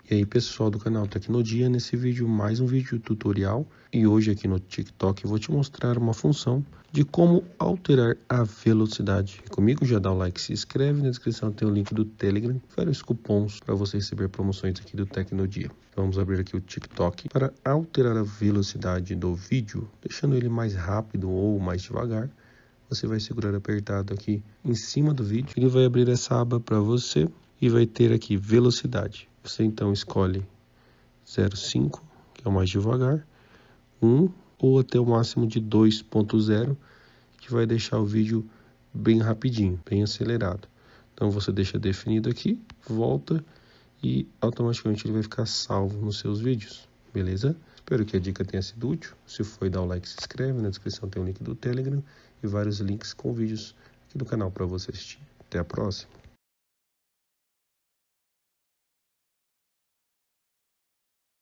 E aí pessoal do canal Tecnodia, nesse vídeo mais um vídeo tutorial e hoje aqui no TikTok eu vou te mostrar uma função de como alterar a velocidade. E comigo já dá o like, se inscreve, na descrição tem o link do Telegram, vários cupons para você receber promoções aqui do Tecnodia. Vamos abrir aqui o TikTok para alterar a velocidade do vídeo, deixando ele mais rápido ou mais devagar. Você vai segurar apertado aqui em cima do vídeo, ele vai abrir essa aba para você e vai ter aqui velocidade. Você então escolhe 0,5, que é o mais devagar, 1 ou até o máximo de 2.0, que vai deixar o vídeo bem rapidinho, bem acelerado. Então você deixa definido aqui, volta e automaticamente ele vai ficar salvo nos seus vídeos, beleza? Espero que a dica tenha sido útil. Se foi, dá o like, se inscreve, na descrição tem o link do Telegram e vários links com vídeos aqui do canal para você assistir. Até a próxima!